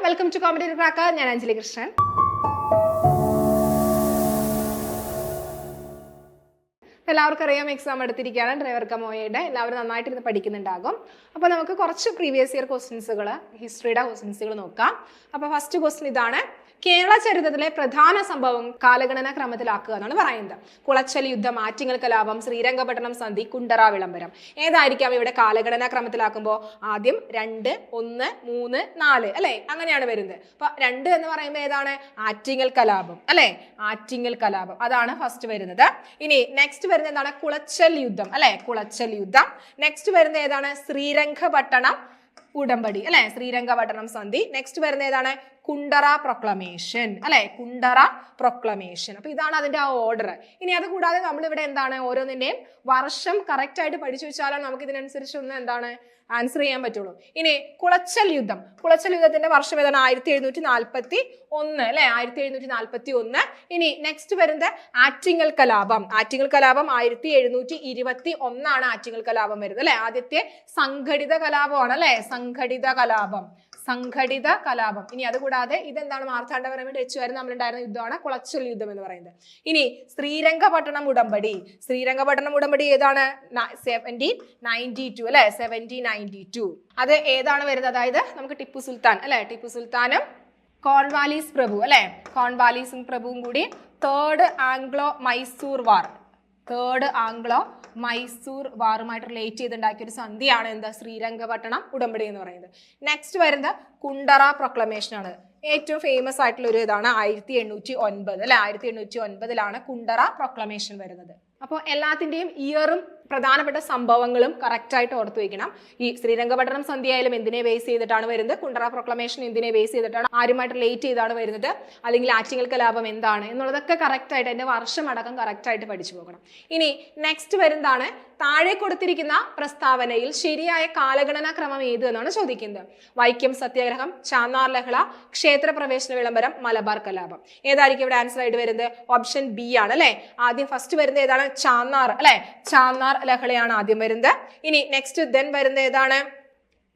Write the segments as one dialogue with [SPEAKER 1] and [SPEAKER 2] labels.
[SPEAKER 1] Welcome to competitive cracker. ഞാൻ അഞ്ജലി കൃഷ്ണൻ. എല്ലാവർക്കും അറിയാം, എക്സാം എടുത്തിരിക്കുകയാണ് ഡ്രൈവർ കമോയുടെ. എല്ലാവരും നന്നായിട്ടിരുന്ന് പഠിക്കുന്നുണ്ടാകും. അപ്പോൾ നമുക്ക് കുറച്ച് പ്രീവിയസ് ഇയർ ക്വസ്റ്റ്യൻസുകൾ, ഹിസ്റ്ററിയുടെ ക്വസ്റ്റ്യൻസുകൾ നോക്കാം. അപ്പോൾ ഫസ്റ്റ് ക്വസ്റ്റ്യൻ ഇതാണ്: കേരള ചരിത്രത്തിലെ പ്രധാന സംഭവം കാലഗണന ക്രമത്തിലാക്കുക എന്നാണ് പറയുന്നത്. കുളച്ചൽ യുദ്ധം, ആറ്റിങ്ങൽ കലാപം, ശ്രീരംഗപട്ടണം സന്ധി, കുണ്ടറ വിളംബരം. ഏതായിരിക്കാം ഇവിടെ കാലഗണന ക്രമത്തിലാക്കുമ്പോൾ? ആദ്യം 2, 1, 3, 4 അല്ലെ, അങ്ങനെയാണ് വരുന്നത്. അപ്പൊ 2 എന്ന് പറയുമ്പോൾ ഏതാണ്? ആറ്റിങ്ങൽ കലാപം അല്ലെ, ആറ്റിങ്ങൽ കലാപം അതാണ് ഫസ്റ്റ് വരുന്നത്. ഇനി നെക്സ്റ്റ് വരുന്നത് എന്താണ്? കുളച്ചൽ യുദ്ധം അല്ലെ, കുളച്ചൽ യുദ്ധം. നെക്സ്റ്റ് വരുന്നത് ഏതാണ്? ശ്രീരംഗപട്ടണം ഉടമ്പടി അല്ലെ, ശ്രീരംഗപട്ടണം സന്ധി. നെക്സ്റ്റ് വരുന്ന ഏതാണ്? കുണ്ടറ പ്രൊക്ലമേഷൻ അല്ലെ, കുണ്ടറ പ്രൊക്ലമേഷൻ. അപ്പൊ ഇതാണ് അതിന്റെ ആ ഓർഡർ. ഇനി അത് കൂടാതെ നമ്മൾ ഇവിടെ എന്താണ് ഓരോന്നിന്റെയും വർഷം കറക്റ്റ് ആയിട്ട് പഠിച്ചു വെച്ചാലാണ് നമുക്ക് ഇതിനനുസരിച്ച് ഒന്ന് എന്താണ് ആൻസർ ചെയ്യാൻ പറ്റുള്ളൂ. ഇനി കുളച്ചൽ യുദ്ധം, കുളച്ചൽ യുദ്ധത്തിന്റെ വർഷം ഏതാണ്? 1741 അല്ലെ, 1741. ഇനി നെക്സ്റ്റ് വരുന്നത് ആറ്റിങ്ങൽ കലാപം. ആറ്റിങ്ങൽ കലാപം 1721 ആണ് ആറ്റിങ്ങൽ കലാപം വരുന്നത് അല്ലെ. ആദ്യത്തെ സംഘടിത കലാപമാണ് അല്ലെ, സംഘടിത കലാപം, സംഘടിത കലാപം. ഇനി അതുകൂടാതെ ഇതെന്താണ്? മാർത്താണ്ഡവർമ്മ ഡച്ചുകാരും നമ്മളുണ്ടായിരുന്ന യുദ്ധമാണ് കുളച്ചൽ യുദ്ധം എന്ന് പറയുന്നത്. ഇനി ശ്രീരംഗപട്ടണം ഉടമ്പടി, ശ്രീരംഗപട്ടണം ഉടമ്പടി ഏതാണ്? 1792 അല്ലെ, 1792. അത് ഏതാണ് വരുന്നത്? അതായത് നമുക്ക് ടിപ്പു സുൽത്താൻ അല്ലെ, ടിപ്പു സുൽത്താനും കോൺവാലീസ് പ്രഭു അല്ലെ, കോൺവാലീസ് പ്രഭുവും കൂടി തേർഡ് ആംഗ്ലോ മൈസൂർ വാർ, തേർഡ് ആംഗ്ലോ മൈസൂർ വാറുമായിട്ട് റിലേറ്റ് ചെയ്തുണ്ടാക്കിയ ഒരു സന്ധിയാണ് എന്താ? ശ്രീരംഗപട്ടണം ഉടമ്പടി എന്ന് പറയുന്നത്. നെക്സ്റ്റ് വരുന്നത് കുണ്ടറ പ്രൊക്ലമേഷൻ ആണ്. ഏറ്റവും ഫേമസ് ആയിട്ടുള്ള ഒരു ഇതാണ് 1809 അല്ലെ, 1809 കുണ്ടറ പ്രൊക്ലമേഷൻ വരുന്നത്. അപ്പോൾ എല്ലാത്തിന്റെയും ഇയറും പ്രധാനപ്പെട്ട സംഭവങ്ങളും കറക്റ്റ് ആയിട്ട് ഓർത്തു വെക്കണം. ഈ ശ്രീരംഗപട്ടണം സന്ധി ആയാലും എന്തിനെ ബേസ് ചെയ്തിട്ടാണ് വരുന്നത്, കുണ്ടറ പ്രൊക്ലമേഷൻ എന്തിനെ ബേസ് ചെയ്തിട്ടാണ്, ആരുമായിട്ട് റിലേറ്റ് ചെയ്താണ് വരുന്നത്, അല്ലെങ്കിൽ ആറ്റിങ്ങൽ കലാപം എന്താണ് എന്നുള്ളതൊക്കെ കറക്റ്റ് ആയിട്ട് അതിന്റെ വർഷം അടക്കം കറക്റ്റ് ആയിട്ട് പഠിച്ചു പോകണം. ഇനി നെക്സ്റ്റ് വരുന്നതാണ് താഴെ കൊടുത്തിരിക്കുന്ന പ്രസ്താവനയിൽ ശരിയായ കാലഗണനാ ക്രമം ഏത് എന്നാണ് ചോദിക്കുന്നത്. വൈക്കം സത്യാഗ്രഹം, ചാന്നാർ ലഹള, ക്ഷേത്രപ്രവേശന വിളംബരം, മലബാർ കലാപം. ഏതായിരിക്കും ഇവിടെ ആൻസർ ആയിട്ട് വരുന്നത്? ഓപ്ഷൻ ബി ആണ് അല്ലെ. ആദ്യം ഫസ്റ്റ് വരുന്നത് ഏതാണ്? ചാന്നാർ അല്ലെ, ചാന്നാർ ലഹളയാണ് ആദ്യം വരുന്നത്. ഇനി നെക്സ്റ്റ് ദെൻ വരുന്നത് ഏതാണ്?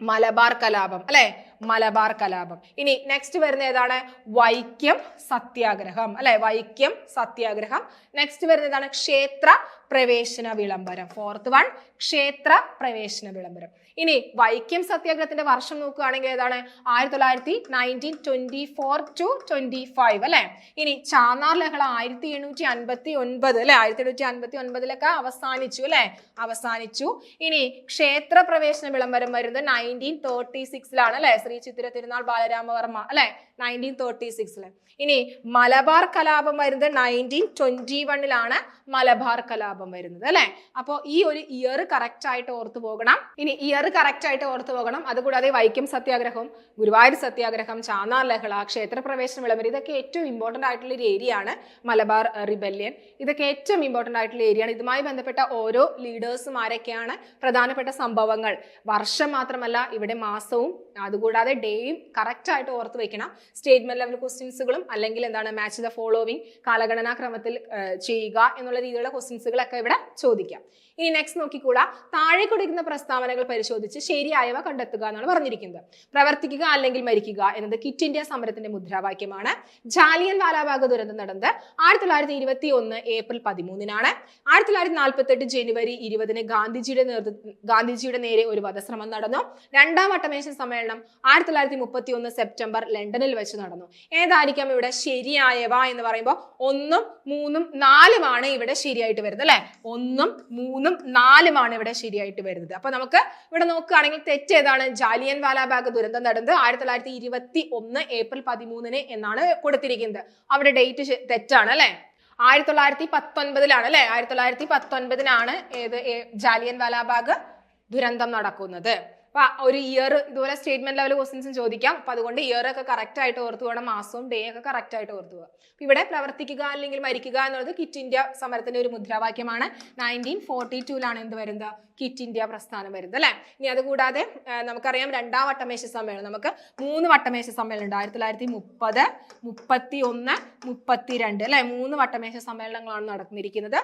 [SPEAKER 1] മലബാർ കലാപം അല്ലെ, മലബാർ കലാപം. ഇനി നെക്സ്റ്റ് വരുന്ന ഏതാണ്? വൈക്കം സത്യാഗ്രഹം അല്ലെ, വൈക്കം സത്യാഗ്രഹം. നെക്സ്റ്റ് വരുന്ന ഏതാണ്? ക്ഷേത്ര പ്രവേശന വിളംബരം. ഫോർത്ത് വൺ ക്ഷേത്ര പ്രവേശന വിളംബരം. ഇനി വൈക്കം സത്യാഗ്രഹത്തിന്റെ വർഷം നോക്കുകയാണെങ്കിൽ ഏതാണ്? 1924 to 25 അല്ലെ. ഇനി ചാന്നാർ ലഹള 1759 അല്ലെ, 1759 അവസാനിച്ചു അല്ലെ, അവസാനിച്ചു. ഇനി ക്ഷേത്ര പ്രവേശന വിളംബരം വരുന്നത് 1936 അല്ലെ, ശ്രീ ചിത്തിര തിരുനാൾ ബാലരാമവർമ്മ അല്ലെ, 1936. ഇനി മലബാർ കലാപം വരുന്നത് 1921 മലബാർ കലാപം വരുന്നത് അല്ലെ. അപ്പോൾ ഈ ഒരു ഇയർ കറക്റ്റ് ആയിട്ട് ഓർത്തു പോകണം. ഇനി ഇയർ കറക്റ്റ് ആയിട്ട് ഓർത്തു പോകണം. അതുകൂടാതെ വൈക്കം സത്യാഗ്രഹം, ഗുരുവായൂർ സത്യാഗ്രഹം, ചാന്നാർ ലഹള, ക്ഷേത്രപ്രവേശന വിളംബരം, ഇതൊക്കെ ഏറ്റവും ഇമ്പോർട്ടന്റ് ആയിട്ടുള്ള ഒരു ഏരിയ ആണ്. മലബാർ റിബല്യൻ, ഇതൊക്കെ ഏറ്റവും ഇമ്പോർട്ടന്റ് ആയിട്ടുള്ള ഏരിയ ആണ്. ഇതുമായി ബന്ധപ്പെട്ട ഓരോ ലീഡേഴ്സും ആരൊക്കെയാണ്, പ്രധാനപ്പെട്ട സംഭവങ്ങൾ, വർഷം മാത്രമല്ല ഇവിടെ മാസവും അതുകൂടാതെ ഡേയും കറക്റ്റ് ആയിട്ട് ഓർത്ത് വെക്കണം. സ്റ്റേറ്റ്മെന്റ് ലെവൽ ക്വസ്റ്റ്യൻസുകളും അല്ലെങ്കിൽ എന്താണ് മാച്ച് ദ ഫോളോവിങ് കാലഗണനാ ക്രമത്തിൽ ചെയ്യുക എന്നുള്ള രീതിയിലുള്ള ക്വസ്റ്റ്യൻസുകളൊക്കെ ഇവിടെ ചോദിക്കാം. ഇനി നെക്സ്റ്റ് നോക്കിക്കൂടാ, താഴെ കൊടുക്കുന്ന പ്രസ്താവനകൾ പരിശോധിച്ച് ശരിയായവ കണ്ടെത്തുക എന്നാണ് പറഞ്ഞിരിക്കുന്നത്. പ്രവർത്തിക്കുക അല്ലെങ്കിൽ മരിക്കുക എന്നത് ക്വിറ്റ് ഇന്ത്യ സമരത്തിന്റെ മുദ്രാവാക്യമാണ്. ജാലിയൻ വാലാബാഗ് ദുരന്തം നടന്നത് 1921 ഏപ്രിൽ 13 1948 ജനുവരി 20 ഗാന്ധിജിയുടെ നേരെ ഒരു വധശ്രമം നടന്നു. രണ്ടാം വട്ടമേശ സമ്മേളനം 1931 സെപ്റ്റംബർ ലണ്ടനിൽ വെച്ച് നടന്നു. ഏതായിരിക്കാം ഇവിടെ ശരിയായവ എന്ന് പറയുമ്പോൾ 1, 3, 4 ഇവിടെ ശരിയായിട്ട് വരുന്നത് അല്ലെ, 1, 3, 4 ഇവിടെ ശരിയായിട്ട് വരുന്നത്. അപ്പൊ നമുക്ക് ഇവിടെ നോക്കുകയാണെങ്കിൽ തെറ്റ് ഏതാണ്? ജാലിയൻ വാലാബാഗ് ദുരന്തം നടന്നത് 1921 ഏപ്രിൽ 13 എന്നാണ് കൊടുത്തിരിക്കുന്നത്. അവിടെ ഡേറ്റ് തെറ്റാണ് അല്ലെ, 1919 അല്ലെ, 1919 ഏത് ജാലിയൻ വാലാബാഗ് ദുരന്തം നടക്കുന്നത്. അപ്പൊ ഒരു ഇയർ ഇതുപോലെ സ്റ്റേറ്റ്മെന്റ് ലെവൽ ക്വസ്റ്റ്യൻസും ചോദിക്കാം. അപ്പൊ അതുകൊണ്ട് ഇയർ ഒക്കെ കറക്റ്റ് ആയിട്ട് ഓർത്തു പോകണം, മാസവും ഡേ ഒക്കെ കറക്റ്റ് ആയിട്ട് ഓർത്തു പോകുക. ഇവിടെ പ്രവർത്തിക്കുക അല്ലെങ്കിൽ മരിക്കുക എന്നുള്ളത് ക്വിറ്റ് ഇന്ത്യ സമരത്തിന്റെ ഒരു മുദ്രാവാക്യമാണ്. 1942 എന്ത് വരുന്നത്? ക്വിറ്റ് ഇന്ത്യ പ്രസ്ഥാനം വരുന്നത് അല്ലെ. ഇനി അതുകൂടാതെ നമുക്കറിയാം രണ്ടാം വട്ടമേശ സമ്മേളനം, നമുക്ക് 3 വട്ടമേശ സമ്മേളനം ഉണ്ട്. 1930, 31, 32 അല്ലെ, 3 വട്ടമേശ സമ്മേളനങ്ങളാണ് നടന്നിരിക്കുന്നത്.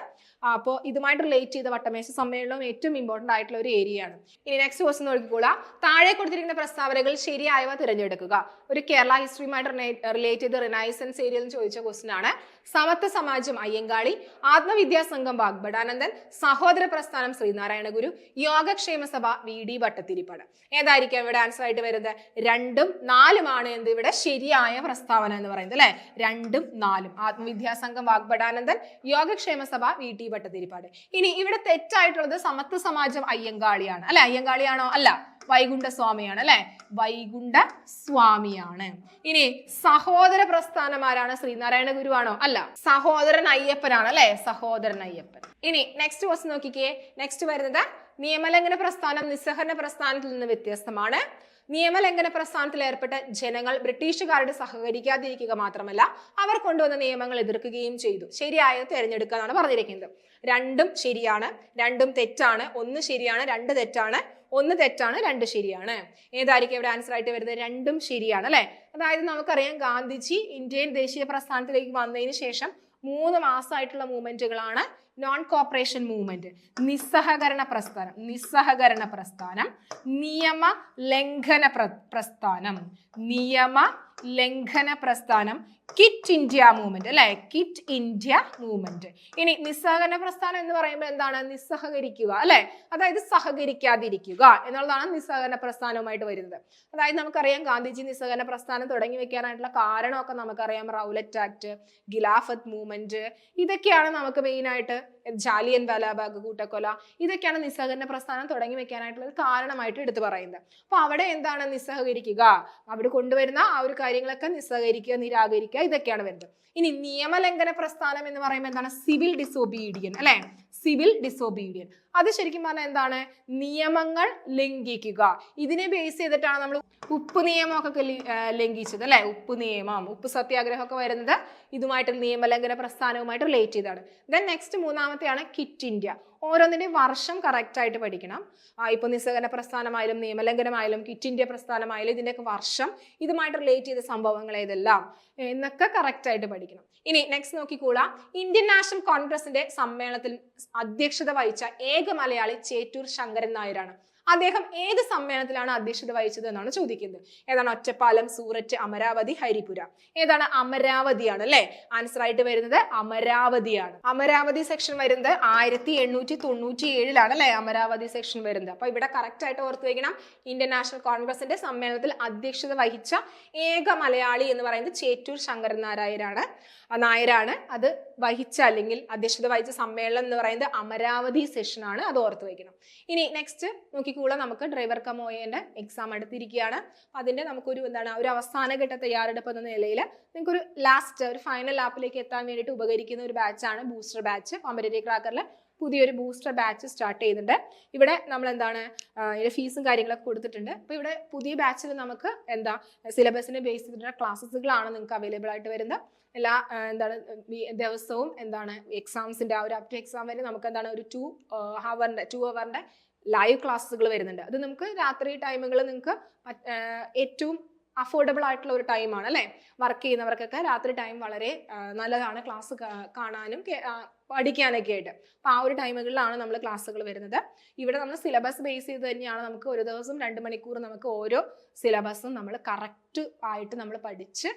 [SPEAKER 1] അപ്പോൾ ഇതുമായിട്ട് റിലേറ്റ് ചെയ്ത വട്ടമേശ സമ്മേളനം ഏറ്റവും ഇമ്പോർട്ടന്റ് ആയിട്ടുള്ള ഒരു ഏരിയ ആണ്. ഇനി നെക്സ്റ്റ് ക്വസ്റ്റ്യൻ നോക്കിക്കോളാം. താഴെ കൊടുത്തിരിക്കുന്ന പ്രസ്താവനകൾ ശരിയായവ തിരഞ്ഞെടുക്കുക. ഒരു കേരള ഹിസ്റ്ററിയുമായിട്ട് റിലേറ്റ് ചെയ്ത് റിനൈസൻസ് ഏരിയയിൽ ചോദിച്ച ക്വസ്റ്റ്യൻ ആണ്. സമത്വ സമാജം അയ്യങ്കാളി, ആത്മവിദ്യാ സംഘം വാഗ്ഭടാനന്ദൻ, സഹോദര പ്രസ്ഥാനം ശ്രീനാരായണ ഗുരു, യോഗക്ഷേമ സഭ VD ഭട്ടതിരിപ്പാട്. ഏതായിരിക്കും ഇവിടെ ആൻസർ ആയിട്ട് വരുന്നത്? 2ഉം 4ഉം ആണ് എന്ത് ഇവിടെ ശരിയായ പ്രസ്താവന എന്ന് പറയുന്നത് അല്ലെ. 2ഉം 4ഉം ആത്മവിദ്യാ സംഘം വാഗ്ഭടാനന്ദൻ, യോഗക്ഷേമ സഭ VD ഭട്ടതിരിപ്പാട്. ഇനി ഇവിടെ തെറ്റായിട്ടുള്ളത് സമത്വ സമാജം അയ്യങ്കാളിയാണ് അല്ലെ. അയ്യങ്കാളിയാണോ? അല്ല, വൈകുണ്ഠസ്വാമിയാണ് അല്ലെ. വൈകുണ്ഠസ്വാമിയാണ്. ഇനി സഹോദര പ്രസ്ഥാനം ആരാണ്? ശ്രീനാരായണ ഗുരു ആണോ? അല്ല, സഹോദരൻ അയ്യപ്പനാണ് അല്ലെ. സഹോദരൻ അയ്യപ്പൻ. ഇനി നെക്സ്റ്റ് ക്വസ്റ്റ്യൻ നോക്കിക്കേ. നെക്സ്റ്റ് വരുന്നത് നിയമലംഘന പ്രസ്ഥാനം നിസ്സഹകരണ പ്രസ്ഥാനത്തിൽ നിന്ന് വ്യത്യസ്തമാണ്. നിയമലംഘന പ്രസ്ഥാനത്തിൽ ഏർപ്പെട്ട ജനങ്ങൾ ബ്രിട്ടീഷുകാരോട് സഹകരിക്കാതിരിക്കുക മാത്രമല്ല അവർ കൊണ്ടുവന്ന നിയമങ്ങൾ എതിർക്കുകയും ചെയ്തു. ശരിയായത് തിരഞ്ഞെടുക്കുക എന്നാണ് പറഞ്ഞിരിക്കുന്നത്. 2ഉം ശരിയാണ്, 2ഉം തെറ്റാണ്. 1 ശരിയാണ്, 2 തെറ്റാണ്. 1 തെറ്റാണ്, 2 ശരിയാണ്. ഏതായിരിക്കും ഇവിടെ ആൻസർ ആയിട്ട് വരുന്നത്? 2ഉം ശരിയാണ് അല്ലെ. അതായത് നമുക്കറിയാം ഗാന്ധിജി ഇന്ത്യൻ ദേശീയ പ്രസ്ഥാനത്തിലേക്ക് വന്നതിന് ശേഷം 3 മാസമായിട്ടുള്ള മൂവ്മെന്റുകളാണ് നോൺ കോപ്പറേഷൻ മൂവ്മെന്റ്, നിസ്സഹകരണ പ്രസ്ഥാനം, നിയമ ലംഘന പ്രസ്ഥാനം, ക്വിറ്റ് ഇന്ത്യ മൂവ്മെന്റ് അല്ലെ. Quit India movement. ഇനി നിസ്സഹകരണ പ്രസ്ഥാനം എന്ന് പറയുമ്പോൾ എന്താണ്? നിസ്സഹകരിക്കുക അല്ലെ. അതായത് സഹകരിക്കാതിരിക്കുക എന്നുള്ളതാണ് നിസ്സഹകരണ പ്രസ്ഥാനവുമായിട്ട് വരുന്നത്. അതായത് നമുക്കറിയാം ഗാന്ധിജി നിസ്സഹകരണ പ്രസ്ഥാനം തുടങ്ങി വെക്കാനായിട്ടുള്ള കാരണമൊക്കെ നമുക്കറിയാം. റൗലറ്റ് ആക്ട്, ഖിലാഫത്ത് മൂവ്മെന്റ്, ഇതൊക്കെയാണ് നമുക്ക് മെയിൻ ആയിട്ട്. ജാലിയൻ വാലാബാഗ് കൂട്ടക്കൊല, ഇതൊക്കെയാണ് നിസ്സഹകരണ പ്രസ്ഥാനം തുടങ്ങി വെക്കാനായിട്ടുള്ള ഒരു കാരണമായിട്ട് എടുത്തു പറയുന്നത്. അപ്പൊ അവിടെ എന്താണ്? നിസ്സഹകരിക്കുക, അവിടെ കൊണ്ടുവരുന്ന ആ ഒരു കാര്യങ്ങളൊക്കെ നിസ്സഹകരിക്കുക, നിരാകരിക്കുക, ഇതൊക്കെയാണ് വരുന്നത്. ഇനി നിയമലംഘന പ്രസ്ഥാനം എന്ന് പറയുമ്പോൾ എന്താണ്? സിവിൽ ഡിസോബീഡിയൻ അല്ലെ. സിവിൽ ഡിസോബീഡിയൻ അത് ശരിക്കും പറഞ്ഞാൽ എന്താണ്? നിയമങ്ങൾ ലംഘിക്കുക. ഇതിനെ ബേസ് ചെയ്തിട്ടാണ് നമ്മൾ ഉപ്പ് നിയമമൊക്കെ ലംഘിച്ചത് അല്ലെ. ഉപ്പ് നിയമം, ഉപ്പ് സത്യാഗ്രഹം ഒക്കെ വരുന്നത് ഇതുമായിട്ട് നിയമലംഘന പ്രസ്ഥാനവുമായിട്ട് റിലേറ്റ് ചെയ്താണ്. ദെൻ നെക്സ്റ്റ് 3ാമത്തെയാണ് ക്വിറ്റ് ഇന്ത്യ. ഓരോന്നിന്റെയും വർഷം കറക്റ്റ് ആയിട്ട് പഠിക്കണം. ഇപ്പൊ നിസ്സഹകരണ പ്രസ്ഥാനമായാലും നിയമലംഘനമായാലും ക്വിറ്റ് ഇന്ത്യ പ്രസ്ഥാനമായാലും ഇതിന്റെയൊക്കെ വർഷം, ഇതുമായിട്ട് റിലേറ്റ് ചെയ്ത സംഭവങ്ങൾ ഏതെല്ലാം എന്നൊക്കെ കറക്റ്റ് ആയിട്ട് പഠിക്കണം. ഇനി നെക്സ്റ്റ് നോക്കിക്കോളാം. ഇന്ത്യൻ നാഷണൽ കോൺഗ്രസിന്റെ സമ്മേളനത്തിൽ അധ്യക്ഷത വഹിച്ച ഏക മലയാളി ചേറ്റൂർ ശങ്കരൻ നായരാണ്. അദ്ദേഹം ഏത് സമ്മേളനത്തിലാണ് അധ്യക്ഷത വഹിച്ചത് എന്നാണ് ചോദിക്കുന്നത്. ഏതാണ്? ഒറ്റപ്പാലം, സൂററ്റ്, അമരാവതി, ഹരിപുര. ഏതാണ്? അമരാവതിയാണ് അല്ലെ. ആൻസർ ആയിട്ട് വരുന്നത് അമരാവതിയാണ്. അമരാവതി സെക്ഷൻ വരുന്നത് 1897 അല്ലെ. അമരാവതി സെക്ഷൻ വരുന്നത്. അപ്പൊ ഇവിടെ കറക്റ്റ് ആയിട്ട് ഓർത്ത് വെക്കണം. ഇന്ത്യൻ നാഷണൽ കോൺഗ്രസിന്റെ സമ്മേളനത്തിൽ അധ്യക്ഷത വഹിച്ച ഏക മലയാളി എന്ന് പറയുന്നത് ചേറ്റൂർ ശങ്കരൻ നായരാണ്. അത് വഹിച്ച അല്ലെങ്കിൽ അധ്യക്ഷത വഹിച്ച സമ്മേളനം എന്ന് പറയുന്നത് അമരാവതി സെഷൻ ആണ്. അത് ഓർത്ത് വെക്കണം. ഇനി നെക്സ്റ്റ് നോക്കിക്കോളാം. നമുക്ക് ഡ്രൈവർ കം OA എക്സാം അടുത്തിരിക്കുകയാണ്. അതിന്റെ നമുക്കൊരു എന്താണ് ഒരു അവസാനഘട്ട തയ്യാറെടുപ്പ് എന്ന നിലയിൽ നിങ്ങൾക്കൊരു ലാസ്റ്റ് ഒരു ഫൈനൽ ലാപ്പിലേക്ക് എത്താൻ വേണ്ടിയിട്ട് ഉപകരിക്കുന്ന ഒരു ബാച്ചാണ് ബൂസ്റ്റർ ബാച്ച്. കോമ്പറ്റേറ്റീവ് ക്രാക്കറിൽ പുതിയൊരു ബൂസ്റ്റർ ബാച്ച് സ്റ്റാർട്ട് ചെയ്യുന്നുണ്ട്. ഇവിടെ നമ്മൾ എന്താണ് ഇതിന്റെ ഫീസും കാര്യങ്ങളൊക്കെ കൊടുത്തിട്ടുണ്ട്. അപ്പോൾ ഇവിടെ പുതിയ ബാച്ചിൽ നമുക്ക് എന്താ സിലബസിനെ ബേസ് ചെയ്തിട്ടുള്ള ക്ലാസ്സുകളാണ് നിങ്ങൾക്ക് അവൈലബിൾ ആയിട്ട് വരുന്നത്. എല്ലാ എന്താണ് ദിവസവും എന്താണ് എക്സാംസിന്റെ ആ ഒരു അപ് ടു എക്സാം വരെ നമുക്ക് എന്താണ് ഒരു 2 ഹവറിന്റെ ലൈവ് ക്ലാസ്സുകൾ വരുന്നുണ്ട്. അത് നമുക്ക് രാത്രി ടൈമുകൾ നിങ്ങൾക്ക് ഏറ്റവും അഫോർഡബിൾ ആയിട്ടുള്ള ഒരു ടൈമാണ് അല്ലെ. വർക്ക് ചെയ്യുന്നവർക്കൊക്കെ രാത്രി ടൈം വളരെ നല്ലതാണ് ക്ലാസ് കാണാനും പഠിക്കാനൊക്കെ ആയിട്ട്. അപ്പൊ ആ ഒരു ടൈമുകളിലാണ് നമ്മൾ ക്ലാസ്സുകൾ വരുന്നത്. ഇവിടെ നമ്മൾ സിലബസ് ബേസ് ചെയ്ത് തന്നെയാണ് നമുക്ക് ഒരു ദിവസം 2 മണിക്കൂർ നമുക്ക് ഓരോ സിലബസും നമ്മൾ കറക്റ്റ് ആയിട്ട് നമ്മൾ പഠിച്ച്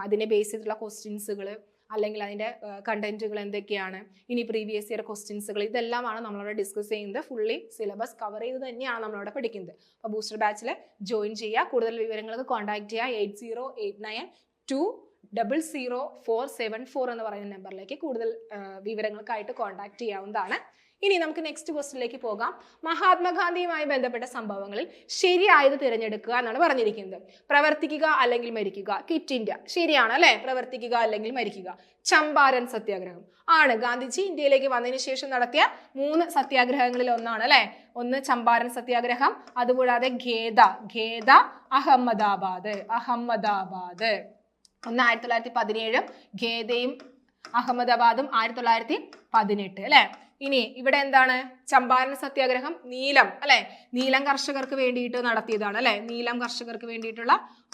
[SPEAKER 1] അതിനെ ബേസ് ചെയ്തിട്ടുള്ള ക്വസ്റ്റ്യൻസുകൾ അല്ലെങ്കിൽ അതിൻ്റെ കണ്ടന്റുകൾ എന്തൊക്കെയാണ്, ഇനി പ്രീവിയസ് ഇയർ ക്വസ്റ്റ്യൻസുകൾ, ഇതെല്ലാമാണ് നമ്മളവിടെ ഡിസ്കസ് ചെയ്യുന്നത്. ഫുള്ളി സിലബസ് കവർ ചെയ്ത് തന്നെയാണ് നമ്മളവിടെ പഠിക്കുന്നത്. അപ്പോൾ ബൂസ്റ്റർ ബാച്ചിൽ ജോയിൻ ചെയ്യുക. കൂടുതൽ വിവരങ്ങൾക്ക് കോൺടാക്ട് ചെയ്യുക 8089200474 എന്ന് പറയുന്ന നമ്പറിലേക്ക് കൂടുതൽ വിവരങ്ങൾക്കായിട്ട് കോൺടാക്ട് ചെയ്യാവുന്നതാണ്. ഇനി നമുക്ക് നെക്സ്റ്റ് ക്വസ്റ്റ്യനിലേക്ക് പോകാം. മഹാത്മാഗാന്ധിയുമായി ബന്ധപ്പെട്ട സംഭവങ്ങളിൽ ശരിയായത് തിരഞ്ഞെടുക്കുക എന്നാണ് പറഞ്ഞിരിക്കുന്നത്. പ്രവർത്തിക്കുക അല്ലെങ്കിൽ മരിക്കുക, ക്വിറ്റ് ഇന്ത്യ ശരിയാണ് അല്ലെ. പ്രവർത്തിക്കുക അല്ലെങ്കിൽ മരിക്കുക. ചമ്പാരൻ സത്യാഗ്രഹം ആണ് ഗാന്ധിജി ഇന്ത്യയിലേക്ക് വന്നതിന് ശേഷം നടത്തിയ 3 സത്യാഗ്രഹങ്ങളിൽ ഒന്നാണ് അല്ലെ. ഒന്ന് ചമ്പാരൻ സത്യാഗ്രഹം, അതുകൂടാതെ ഖേദ അഹമ്മദാബാദ്. ഒന്ന് 1917, ഖേദയും അഹമ്മദാബാദും 1918 അല്ലെ. ഇനി ഇവിടെ എന്താണ്? ചമ്പാരൻ സത്യാഗ്രഹം നീലം അല്ലെ, നീലം കർഷകർക്ക് വേണ്ടിയിട്ട് നടത്തിയതാണ് അല്ലെ, നീലം കർഷകർക്ക് വേണ്ടിയിട്ടുള്ള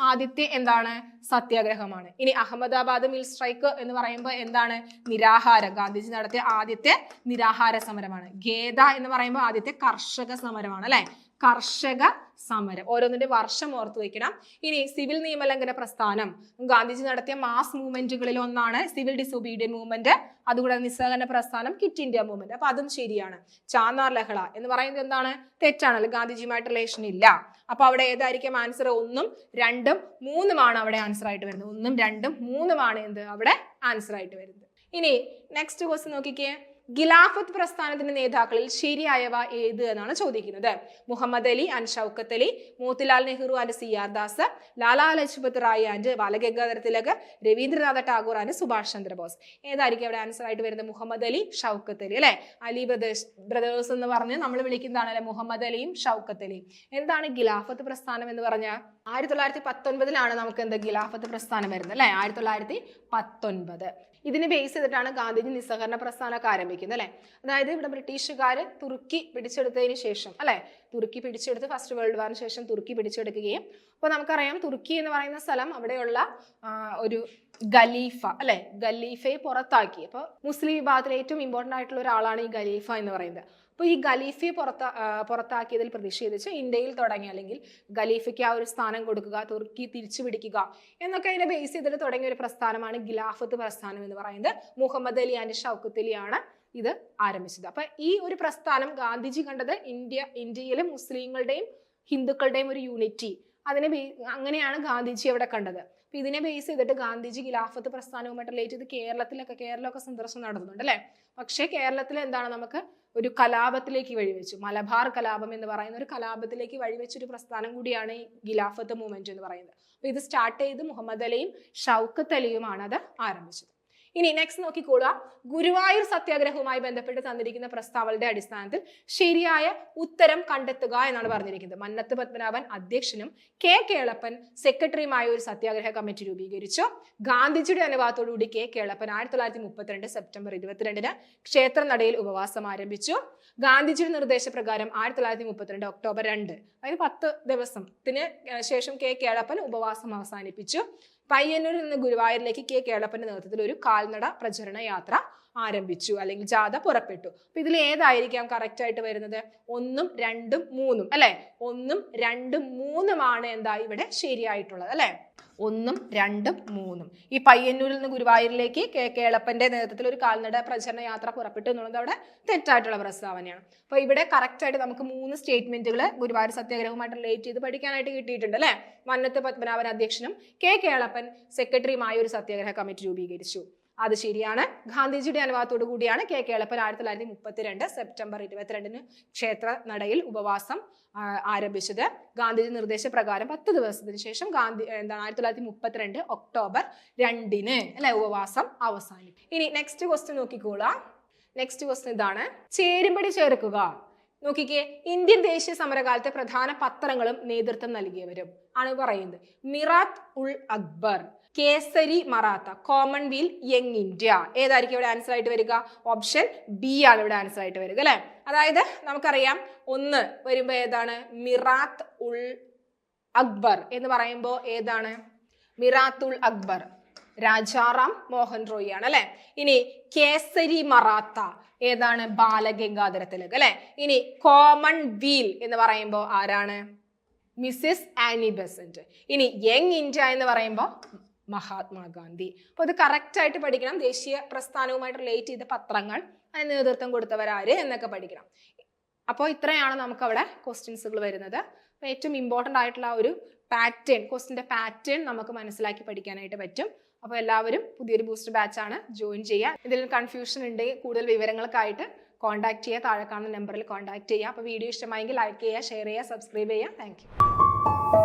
[SPEAKER 1] ആദ്യത്തെ എന്താണ്? സത്യാഗ്രഹമാണ്. ഇനി അഹമ്മദാബാദ് മിൽ സ്ട്രൈക്ക് എന്ന് പറയുമ്പോൾ എന്താണ്? നിരാഹാരം. ഗാന്ധിജി നടത്തിയ ആദ്യത്തെ നിരാഹാര സമരമാണ്. ഖേദ എന്ന് പറയുമ്പോൾ ആദ്യത്തെ കർഷക സമരമാണ് അല്ലെ, കർഷക സമരം. ഓരോന്നിന്റെ വർഷം ഓർത്തു വെക്കണം. ഇനി സിവിൽ നിയമലംഘന പ്രസ്ഥാനം, ഗാന്ധിജി നടത്തിയ മാസ് മൂവ്മെന്റുകളിൽ ഒന്നാണ് സിവിൽ ഡിസൊബീഡിയൻ മൂവ്മെന്റ്, അതുകൂടാതെ നിസ്സഹകരണ പ്രസ്ഥാനം, ക്വിറ്റ് ഇന്ത്യ മൂവ്മെന്റ്. അപ്പൊ അതും ശരിയാണ്. ചാന്നാർ ലഹള എന്ന് പറയുന്നത് എന്താണ്? തെറ്റാണല്ലോ, ഗാന്ധിജിയുമായിട്ട് റിലേഷൻ ഇല്ല. അപ്പൊ അവിടെ ഏതായിരിക്കും ആൻസർ? 1, 2, 3 അവിടെ ആൻസർ ആയിട്ട് വരുന്നത്. 1, 2, 3 എന്ത് അവിടെ ആൻസർ ആയിട്ട് വരുന്നത്. ഇനി നെക്സ്റ്റ് ക്വസ്റ്റ്യൻ നോക്കിക്കേ. ഖിലാഫത്ത് പ്രസ്ഥാനത്തിന്റെ നേതാക്കളിൽ ശരിയായവ ഏത് എന്നാണ് ചോദിക്കുന്നത്. Muhammad Ali and Shaukat Ali, Motilal Nehru and CR Das, Lala Lajpat Rai and Balagangadhara Tilak, Rabindranath Tagore and Subhash Chandrabose. ഏതായിരിക്കും അവിടെ ആൻസർ ആയിട്ട് വരുന്നത്? മുഹമ്മദ് അലി, ഷൗക്കത്ത് അലി അല്ലെ. അലി ബ്രദേഴ്സ് എന്ന് പറഞ്ഞ് നമ്മൾ വിളിക്കുന്നതാണ് അല്ലെ മുഹമ്മദ് അലിയും ഷൗക്കത്ത് അലിയും. എന്താണ് ഖിലാഫത്ത് പ്രസ്ഥാനം എന്ന് പറഞ്ഞാൽ? 1919 നമുക്ക് എന്ത് ഖിലാഫത്ത് പ്രസ്ഥാനം വരുന്നത് അല്ലെ, 1919. ഇതിനെ ബേസ് ചെയ്തിട്ടാണ് ഗാന്ധിജി നിസ്സഹകരണ പ്രസ്ഥാനമൊക്കെ ആരംഭിക്കുന്നത് അല്ലെ. അതായത് ഇവിടെ ബ്രിട്ടീഷുകാർ തുർക്കി പിടിച്ചെടുത്തതിന് ശേഷം അല്ലെ, തുർക്കി പിടിച്ചെടുത്ത് ഫസ്റ്റ് വേൾഡ് വാറിന് ശേഷം തുർക്കി പിടിച്ചെടുക്കുകയും, അപ്പോൾ നമുക്കറിയാം തുർക്കി എന്ന് പറയുന്ന സ്ഥലം അവിടെയുള്ള ഒരു ഖലീഫ അല്ലെ, ഖലീഫയെ പുറത്താക്കി. അപ്പോൾ മുസ്ലിം വിഭാഗത്തിലെ ഏറ്റവും ഇമ്പോർട്ടൻ്റ് ആയിട്ടുള്ള ഒരാളാണ് ഈ ഖലീഫ എന്ന് പറയുന്നത്. അപ്പോൾ ഈ ഖലീഫയെ പുറത്താക്കിയതിൽ പ്രതിഷേധിച്ച് ഇന്ത്യയിൽ തുടങ്ങി, അല്ലെങ്കിൽ ഖലീഫയ്ക്ക് ആ ഒരു സ്ഥാനം കൊടുക്കുക, തുർക്കി തിരിച്ചു പിടിക്കുക എന്നൊക്കെ അതിനെ ബേസ് ചെയ്തിട്ട് തുടങ്ങിയ ഒരു പ്രസ്ഥാനമാണ് ഖിലാഫത്ത് പ്രസ്ഥാനം എന്ന് പറയുന്നത്. മുഹമ്മദ് അലി ആൻഡ് ഷൗക്കത്ത് അലിയാണ് ഇത് ആരംഭിച്ചത്. അപ്പൊ ഈ ഒരു പ്രസ്ഥാനം ഗാന്ധിജി കണ്ടത് ഇന്ത്യയിലെ മുസ്ലിങ്ങളുടെയും ഹിന്ദുക്കളുടെയും ഒരു യൂണിറ്റി, അങ്ങനെയാണ് ഗാന്ധിജി അവിടെ കണ്ടത്. അപ്പൊ ഇതിനെ ബേസ് ചെയ്തിട്ട് ഗാന്ധിജി ഖിലാഫത്ത് പ്രസ്ഥാനവുമായിട്ട് റിലേറ്റ് ചെയ്ത് കേരളമൊക്കെ സന്ദർശനം നടത്തുന്നുണ്ട് അല്ലെ. പക്ഷേ കേരളത്തിൽ എന്താണ്, നമുക്ക് ഒരു കലാപത്തിലേക്ക് വഴിവെച്ചു. മലബാർ കലാപം എന്ന് പറയുന്ന ഒരു കലാപത്തിലേക്ക് വഴിവെച്ചൊരു പ്രസ്ഥാനം കൂടിയാണ് ഈ ഖിലാഫത്ത് മൂവ്മെന്റ് എന്ന് പറയുന്നത്. അപ്പൊ ഇത് സ്റ്റാർട്ട് ചെയ്ത് മുഹമ്മദ് അലിയും ഷൗക്കത്ത് അലിയുമാണ് അത് ആരംഭിച്ചത്. ഇനി നെക്സ്റ്റ് നോക്കിക്കോളുക. ഗുരുവായൂർ സത്യാഗ്രഹവുമായി ബന്ധപ്പെട്ട് തന്നിരിക്കുന്ന പ്രസ്താവനയുടെ അടിസ്ഥാനത്തിൽ ശരിയായ ഉത്തരം കണ്ടെത്തുക എന്നാണ് പറഞ്ഞിരിക്കുന്നത്. മന്നത്ത് പത്മനാഭൻ അധ്യക്ഷനും കെ കേളപ്പൻ സെക്രട്ടറിയുമായ ഒരു സത്യാഗ്രഹ കമ്മിറ്റി രൂപീകരിച്ചു. ഗാന്ധിജിയുടെ അനുവാദത്തോടുകൂടി കെ കേളപ്പൻ 1932 സെപ്റ്റംബർ 22 ക്ഷേത്രനടയിൽ ഉപവാസം ആരംഭിച്ചു. ഗാന്ധിജിയുടെ നിർദ്ദേശപ്രകാരം 1932 ഒക്ടോബർ 2, അതായത് 10 ദിവസത്തിന് ശേഷം കെ കേളപ്പൻ ഉപവാസം അവസാനിപ്പിച്ചു. പയ്യന്നൂരിൽ നിന്ന് ഗുരുവായൂരിലേക്ക് കെ കേളപ്പന്റെ നേതൃത്വത്തിൽ ഒരു കാൽനട പ്രചരണ യാത്ര ആരംഭിച്ചു, അല്ലെങ്കിൽ ജാഥ പുറപ്പെട്ടു. അപ്പൊ ഇതിൽ ഏതായിരിക്കാം കറക്റ്റ് ആയിട്ട് വരുന്നത്? 1, 2, 3 അല്ലെ. 1, 2, 3 എന്താ ഇവിടെ ശരിയായിട്ടുള്ളത് അല്ലെ. 1, 2, 3. ഈ പയ്യന്നൂരിൽ നിന്ന് ഗുരുവായൂരിലേക്ക് കെ കേളപ്പന്റെ നേതൃത്വത്തിൽ ഒരു കാൽനട പ്രചരണ യാത്ര പുറപ്പെട്ടു എന്നുള്ളത് അവിടെ തെറ്റായിട്ടുള്ള പ്രസ്താവനയാണ്. അപ്പൊ ഇവിടെ കറക്റ്റ് ആയിട്ട് നമുക്ക് 3 സ്റ്റേറ്റ്മെന്റുകൾ ഗുരുവായൂർ സത്യാഗ്രഹവുമായിട്ട് റിലേറ്റ് ചെയ്ത് പഠിക്കാനായിട്ട് കിട്ടിയിട്ടുണ്ട് അല്ലെ. മന്നത്ത് പത്മനാഭൻ അധ്യക്ഷനും കെ കേളപ്പൻ സെക്രട്ടറിയുമായ ഒരു സത്യാഗ്രഹ കമ്മിറ്റി രൂപീകരിച്ചു. അത് ശരിയാണ്. ഗാന്ധിജിയുടെ അനുവാദത്തോടു കൂടിയാണ് കെ കേളപ്പൻ 1932 സെപ്റ്റംബർ 22 ക്ഷേത്ര നടയിൽ ഉപവാസം ആരംഭിച്ചത്. ഗാന്ധിജി നിർദ്ദേശപ്രകാരം 10 ദിവസത്തിന് ശേഷം 1932 ഒക്ടോബർ 2 അല്ലെ ഉപവാസം അവസാനിക്കും. ഇനി നെക്സ്റ്റ് ക്വസ്റ്റ്യൻ നോക്കിക്കോളാം. നെക്സ്റ്റ് ക്വസ്റ്റ്യൻ ഇതാണ്. ചേരുംപടി ചേർക്കുക. നോക്കിക്കേ, ഇന്ത്യൻ ദേശീയ സമരകാലത്തെ പ്രധാന പത്രങ്ങളും നേതൃത്വം നൽകിയവരും ആണ് പറയുന്നത്. മിറാത്ത് ഉൾ Akbar, Kesari Maratha, Commonwealth, young India. ഏതായിരിക്കും ഇവിടെ ആൻസർ ആയിട്ട് വരിക? ഓപ്ഷൻ ബി ആണ് ഇവിടെ ആൻസർ ആയിട്ട് വരിക അല്ലെ. അതായത് നമുക്കറിയാം 1 വരുമ്പോ ഏതാണ്? മിറാത്ത് ഉൾ അക്ബർ എന്ന് പറയുമ്പോൾ ഏതാണ്? മിറാത്ത് ഉൾ അക്ബർ രാജാറാം മോഹൻ റോയ് ആണ് അല്ലെ. ഇനി കേസരി മറാത്ത ഏതാണ്? ബാലഗംഗാധര തിലക് അല്ലെ. ഇനി കോമൺവെൽത്ത് എന്ന് പറയുമ്പോൾ ആരാണ്? Mrs Annie Besant. ഇനി യങ് ഇന്ത്യ എന്ന് പറയുമ്പോൾ മഹാത്മാഗാന്ധി. അപ്പോൾ ഇത് കറക്റ്റ് ആയിട്ട് പഠിക്കണം. ദേശീയ പ്രസ്ഥാനവുമായിട്ട് റിലേറ്റ് ചെയ്ത പത്രങ്ങൾ, അതിന് നേതൃത്വം കൊടുത്തവരാര് എന്നൊക്കെ പഠിക്കണം. അപ്പോൾ ഇത്രയാണ് നമുക്ക് അവിടെ ക്വസ്റ്റ്യൻസുകൾ വരുന്നത്. അപ്പോൾ ഏറ്റവും ഇമ്പോർട്ടൻ്റ് ആയിട്ടുള്ള ഒരു പാറ്റേൺ, ക്വസ്റ്റിൻ്റെ പാറ്റേൺ നമുക്ക് മനസ്സിലാക്കി പഠിക്കാനായിട്ട് പറ്റും. അപ്പോൾ എല്ലാവരും പുതിയൊരു ബൂസ്റ്റർ ബാച്ചാണ്, ജോയിൻ ചെയ്യുക. ഇതിൽ കൺഫ്യൂഷൻ ഉണ്ടെങ്കിൽ കൂടുതൽ വിവരങ്ങൾക്കായിട്ട് കോൺടാക്ട് ചെയ്യുക. താഴെ കാണുന്ന നമ്പറിൽ കോൺടാക്ട് ചെയ്യുക. അപ്പോൾ വീഡിയോ ഇഷ്ടമായെങ്കിൽ ലൈക്ക് ചെയ്യുക, ഷെയർ ചെയ്യുക, സബ്സ്ക്രൈബ് ചെയ്യുക. Thank you.